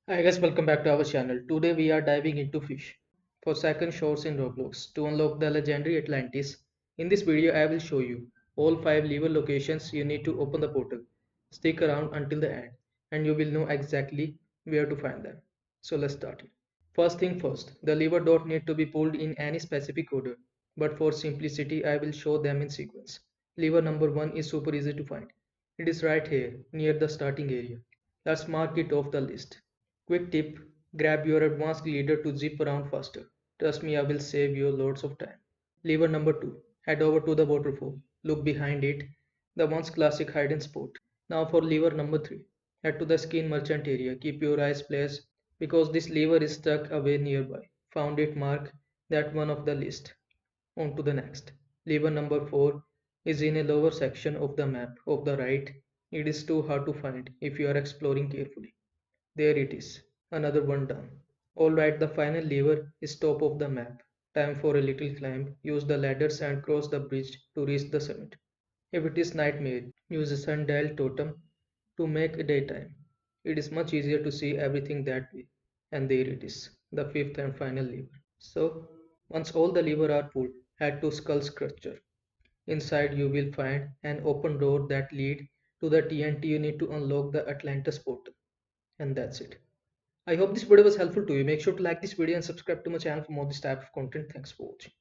Hi guys, welcome back to our channel. Today we are diving into Fish for second shores in Roblox to unlock the legendary Atlantis. In this video I will show you all 5 lever locations you need to open the portal. Stick around until the end and you will know exactly where to find them. So let's start it. First thing first, the lever don't need to be pulled in any specific order, but for simplicity I will show them in sequence. Lever number 1 is super easy to find. It is right here near the starting area. Let's mark it off the list. Quick tip, grab your advanced leader to zip around faster. Trust me, I will save you loads of time. Lever number 2, head over to the waterfall. Look behind it, the once classic hidden spot. Now for lever number 3, head to the skin merchant area. Keep your eyes placed because this lever is stuck away nearby. Found it, mark that one of the list. On to the next. Lever number 4 is in a lower section of the map of the right. It is too hard to find if you are exploring carefully. There it is, another one down. Alright, the final lever is top of the map. Time for a little climb. Use the ladders and cross the bridge to reach the summit. If it is nightmare, use a sundial totem to make a daytime. It is much easier to see everything that way. And there it is, the fifth and final lever. So, once all the levers are pulled, head to Skull Structure. Inside you will find an open door that lead to the TNT you need to unlock the Atlantis portal. And that's it. I hope this video was helpful to you. Make sure to like this video and subscribe to my channel for more this type of content. Thanks for watching.